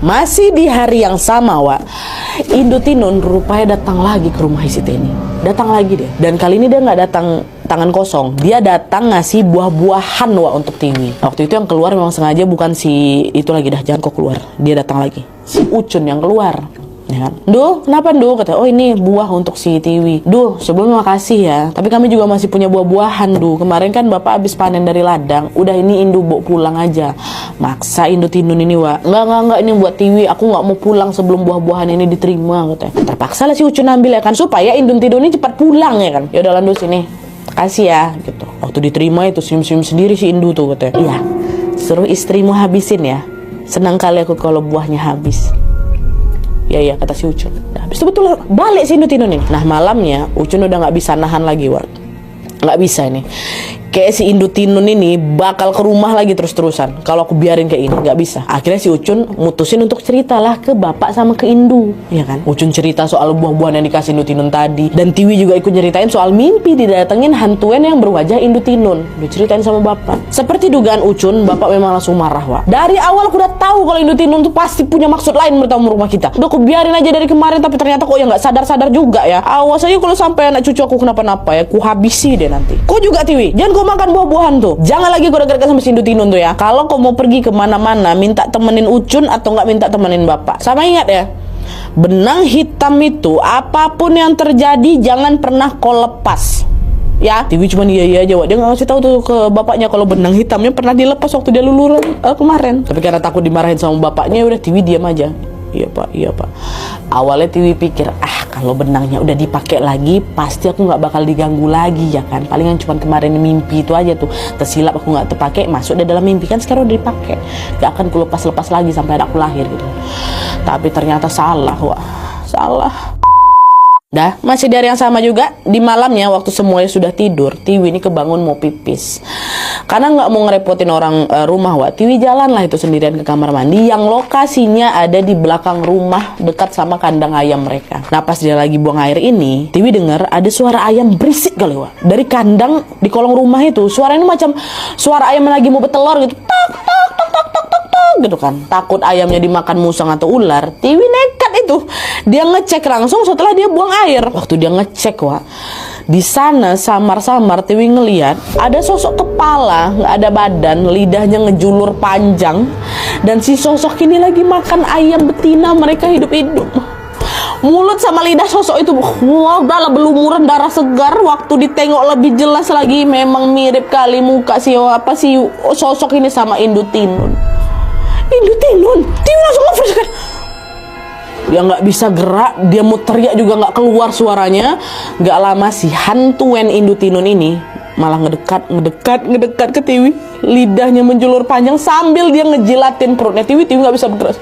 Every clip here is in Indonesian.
Masih di hari yang sama, Wak, Indo Tinun rupanya datang lagi ke rumah si Teni. Datang lagi deh. Dan kali ini dia nggak datang tangan kosong. Dia datang ngasih buah-buahan, Wak, untuk Tiwi. Waktu itu yang keluar memang sengaja bukan si itu lagi, dah jangan kok keluar. Dia datang lagi. Si Ucun yang keluar. Ya kan? Duh, kenapa Duh? Kata, oh ini buah untuk si Tiwi. Duh, sebelumnya makasih ya. Tapi kami juga masih punya buah-buahan, Duh. Kemarin kan Bapak habis panen dari ladang. Udah ini Indu bawa pulang aja. Maksa Indo Tinun ini, Wak. Enggak, ini buat Tiwi. Aku nggak mau pulang sebelum buah-buahan ini diterima, katanya. Terpaksa lah si Ucun ambil ya kan, supaya Indo Tinun ini cepat pulang ya kan. Ya udah lanjut sini. Kasih ya, gitu. Waktu diterima itu senyum-senyum sendiri si Indu tuh, katanya. Iya, suruh istrimu habisin ya. Senang kali aku kalau buahnya habis. Iya, kata si Ucun. Nah, habis itu betul balik si Indo Tinun ini. Nah, malamnya Ucun udah nggak bisa nahan lagi, Wak. Nggak bisa ini. Kayak si Indo Tinun ini bakal ke rumah lagi terus-terusan. Kalau aku biarin kayak ini, nggak bisa. Akhirnya si Ucun mutusin untuk ceritalah ke bapak sama ke Indu, ya kan? Ucun cerita soal buah-buahan yang dikasih Indo Tinun tadi. Dan Tiwi juga ikut nyeritain soal mimpi didatengin hantuan yang berwajah Indo Tinun. Diceritain sama bapak. Seperti dugaan Ucun, bapak memang langsung marah, Wak. Dari awal aku udah tahu kalau Indo Tinun tuh pasti punya maksud lain bertamu rumah kita. Udah aku biarin aja dari kemarin, tapi ternyata kok ya nggak sadar-sadar juga ya. Awas aja kalau sampai anak cucu aku kenapa-napa ya, ku habisi deh nanti. Kau juga Tiwi, jangan kau makan buah-buahan tuh. Jangan lagi kau dekat sama si Indo Tinun tuh ya. Kalau kau mau pergi kemana-mana, minta temenin Ucun atau nggak minta temenin bapak. Sama ingat ya, benang hitam itu apapun yang terjadi jangan pernah kau lepas. Ya, Tiwi cuma iya aja, Wak. Dia nggak ngasih tahu tuh ke bapaknya kalau benang hitamnya pernah dilepas waktu dia luluran kemarin. Tapi karena takut dimarahin sama bapaknya, udah Tiwi diam aja. Iya pak. Awalnya Tiwi pikir, kalau benangnya udah dipakai lagi, pasti aku nggak bakal diganggu lagi ya kan. Palingan cuma kemarin mimpi itu aja tuh, tersilap aku nggak terpakai, masuk di dalam mimpi kan, sekarang udah dipakai, nggak akan ku lepas lagi sampai anakku lahir gitu. Tapi ternyata salah, Wak. Salah. Dah, masih di hari yang sama juga. Di malamnya waktu semuanya sudah tidur, Tiwi ini kebangun mau pipis. Karena nggak mau ngerepotin orang rumah, Wak, Tiwi jalan lah itu sendirian ke kamar mandi yang lokasinya ada di belakang rumah dekat sama kandang ayam mereka. Nah, pas dia lagi buang air ini, Tiwi dengar ada suara ayam berisik kali, Wak. Dari kandang di kolong rumah itu, suaranya macam suara ayam yang lagi mau bertelur gitu. Tok gitu kan. Takut ayamnya dimakan musang atau ular, Tiwi nekat itu. Dia ngecek langsung setelah dia buang air. Waktu dia ngecek, Wak, di sana samar-samar Tiwi ngeliat ada sosok kepala, nggak ada badan, lidahnya ngejulur panjang, dan si sosok ini lagi makan ayam betina mereka hidup-hidup. Mulut sama lidah sosok itu, wow, udah lah belumuran darah segar. Waktu ditengok lebih jelas lagi, memang mirip kali muka si sosok ini sama Indo Tinun. Tiwi langsung ngefresh kan. Dia nggak bisa gerak, dia mau teriak juga nggak keluar suaranya. Nggak lama si hantuan Indo Tinun ini malah ngedekat ke Tiwi. Lidahnya menjulur panjang sambil dia ngejilatin perutnya Tiwi nggak bisa bergerak.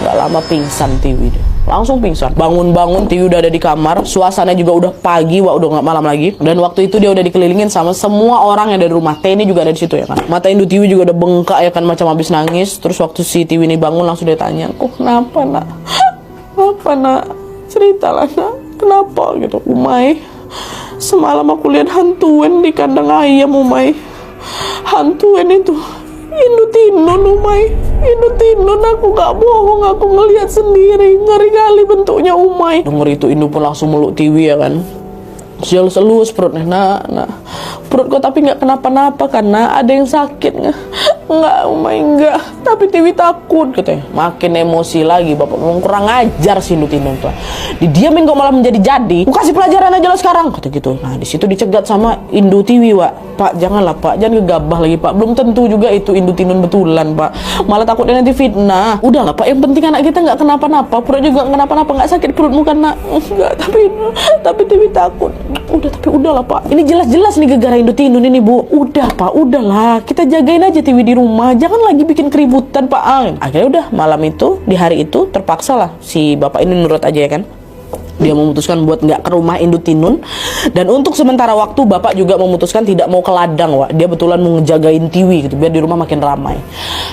Nggak lama pingsan Tiwi deh. Langsung pingsan. Bangun Tiwi udah ada di kamar. Suasana juga udah pagi, Wak, udah nggak malam lagi. Dan waktu itu dia udah dikelilingin sama semua orang yang ada di rumah. Teni juga ada di situ ya kan. Mata Indo Tiwi juga udah bengkak ya kan, macam habis nangis. Terus waktu si Tiwi ini bangun langsung dia tanya, kenapa nak? Kenapa nak? Ceritalah nak. Kenapa gitu, Umay? Semalam aku lihat hantuan di kandang ayam, Umay. Hantuan itu Indo Tinun, Umay. Indo Tinun, aku gak bohong, aku ngelihat sendiri. Ngeri kali bentuknya, Umay. Dengar itu Indo pun langsung meluk Tiwi ya kan. Selus perutnya, nak. Perut kok tapi nggak kenapa-napa karena ada yang sakit nggak? Nggak, Umay, nggak. Tapi Tiwi takut katanya. Makin emosi lagi, bapak memang kurang ajar sih Indo Tinun tuh. Didiamin kok malah menjadi-jadi. Aku kasih pelajaran aja lah sekarang, kata gitu. Nah, di situ dicegat sama Indo Tiwi, Wak. Pak, janganlah Pak, jangan gegabah lagi Pak. Belum tentu juga itu Indo Tinun betulan, Pak. Malah takutnya nanti fitnah. Udahlah Pak, yang penting anak kita nggak kenapa-napa. Perut juga kenapa-napa, nggak sakit perutmu kan nak? Enggak, tapi Tiwi takut. Udahlah Pak. Ini jelas-jelas nih gegara Indo Tinun ini, Bu. Udah Pak, udahlah. Kita jagain aja Tiwi di rumah. Jangan lagi bikin keributan, Pak. Akhirnya udah malam itu, di hari itu terpaksa lah si bapak ini nurut aja ya kan. Dia memutuskan buat nggak ke rumah Indo Tinun. Dan untuk sementara waktu bapak juga memutuskan tidak mau ke ladang, Wak. Dia betulan mau ngejagain Tiwi gitu, biar di rumah makin ramai.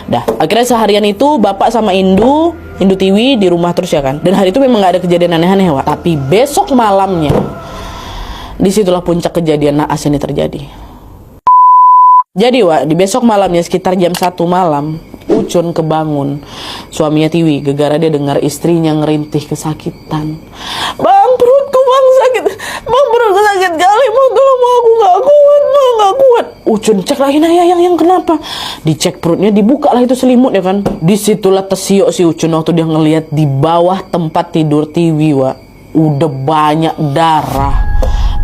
Dah, akhirnya seharian itu bapak sama Indo Tiwi di rumah terus ya kan. Dan hari itu memang nggak ada kejadian aneh-aneh, Wak. Tapi besok malamnya, disitulah puncak kejadian naas ini terjadi. Jadi, Wak, di besok malamnya sekitar jam 1 malam, Ucun kebangun, suaminya Tiwi, gegara dia dengar istrinya ngerintih kesakitan. Bang, perutku bang sakit, bang perutku sakit kali, bang tolong aku nggak kuat, bang nggak kuat. Ucun cek lagi, nah yang kenapa? Dicek perutnya, dibuka lah itu selimut ya kan. Disitulah tersiok si Ucun waktu dia ngelihat di bawah tempat tidur Tiwi, Wak, udah banyak darah.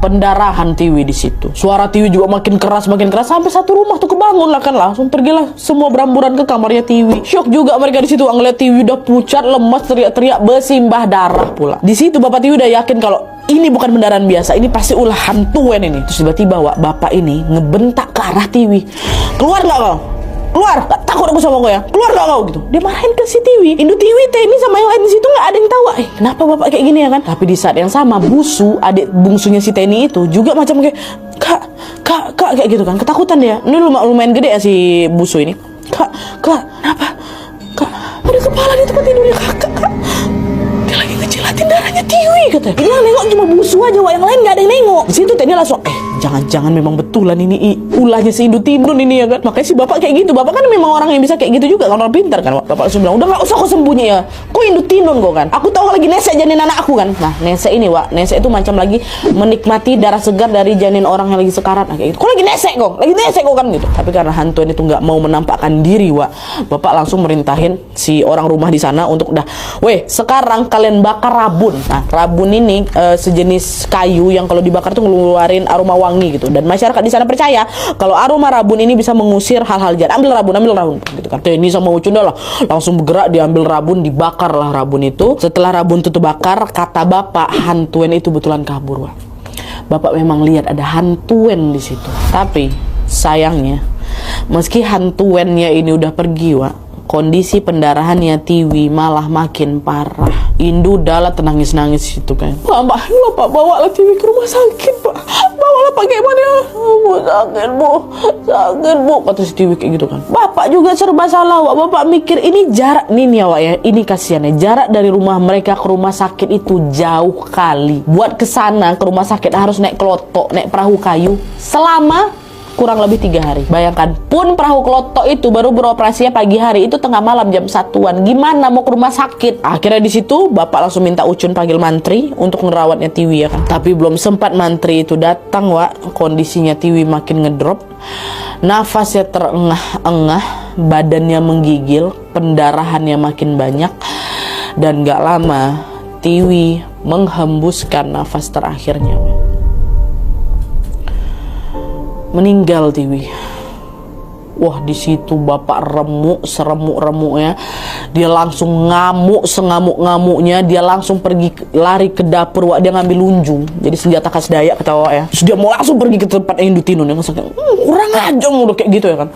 Pendarahan Tiwi di situ. Suara Tiwi juga makin keras sampai satu rumah tuh kebangun lah kan, langsung pergilah semua beramburan ke kamarnya Tiwi. Syok juga mereka di situ ngeliat Tiwi udah pucat, lemas, teriak-teriak, bersimbah darah pula. Di situ Bapak Tiwi udah yakin kalau ini bukan pendarahan biasa, ini pasti ulah hantuan ini. Terus tiba-tiba Wak, bapak ini ngebentak ke arah Tiwi. Keluar nggak kau? Keluar, gak takut aku sama kau ya? Keluar gak kau gitu? Dia marahin ke si Tiwi. Indo Tiwi, Teni sama yang lain di situ nggak ada yang tahu. Kenapa bapak kayak gini ya kan? Tapi di saat yang sama Busu, adik bungsunya si Teni itu juga macam kayak kak kayak gitu kan, ketakutan dia. Ini lumayan gede ya si Busu ini. Kak, kenapa? Kak, ada kepala di tempat tidurnya kakak. Dia lagi ngecilatin darahnya Tiwi katanya. Ini yang nengok cuma Busu aja, Wak, yang lain nggak ada yang nengok. Di situ Teni langsung jangan-jangan memang betulan ini ulahnya si Indo Tinun ini ya kan. Makanya si bapak kayak gitu. Bapak kan memang orang yang bisa kayak gitu juga kan, orang pintar kan. Bapak langsung bilang, udah gak usah kau sembunyi ya, kau Indo Tinun kau kan. Aku tahu lagi nesek janin anak aku kan. Nah nesek ini Wak, nesek itu macam lagi menikmati darah segar dari janin orang yang lagi sekarat. Nah kayak gitu, kau lagi nesek kau kan gitu. Tapi karena hantuan itu nggak mau menampakkan diri Wak, bapak langsung merintahin si orang rumah di sana untuk weh sekarang kalian bakar rabun. Nah rabun ini sejenis kayu yang kalau dibakar tuh ngeluarin aroma wangi gitu, dan masyarakat di sana percaya kalau aroma rabun ini bisa mengusir hal-hal jahat. Ambil rabun gitu kan. Teni sama Ucun lah langsung bergerak, diambil rabun, dibakar lah rabun itu. Setelah rabun itu terbakar, kata bapak hantuan itu betulan kabur Wak. Bapak memang lihat ada hantuan di situ. Tapi sayangnya meski hantuannya ini udah pergi Wak, kondisi pendarahannya Tiwi malah makin parah. Indu dalat nangis-nangis itu kan. Bapak bawalah Tiwi ke rumah sakit Pak. Bawalah pakai mana? Sakit bu. Kata si Tiwi kayak gitu kan. Bapak juga serba salah Wak. Bapak mikir ini jarak nih ya Wak ya. Ini kasihannya jarak dari rumah mereka ke rumah sakit itu jauh kali. Buat kesana ke rumah sakit harus naik kelotok, naik perahu kayu selama kurang lebih 3 hari. Bayangkan, pun perahu kelotok itu baru beroperasinya pagi hari, itu tengah malam jam 1-an. Gimana mau ke rumah sakit? Akhirnya di situ bapak langsung minta Ucun panggil mantri untuk ngerawatnya Tiwi ya kan. Tapi belum sempat mantri itu datang Wak, kondisinya Tiwi makin ngedrop. Nafasnya terengah-engah, badannya menggigil, pendarahannya makin banyak, dan gak lama Tiwi menghembuskan nafas terakhirnya Wak. Meninggal Tiwi. Wah di situ bapak seremuk-remuknya. Dia langsung ngamuk sengamuk-ngamuknya. Dia langsung pergi lari ke dapur Wak. Dia ngambil lunjung, jadi senjata khas Dayak ketawa ya. Terus dia mau langsung pergi ke tempat Indo Tinun yang sakit. Kurang aja udah kayak gitu ya kan.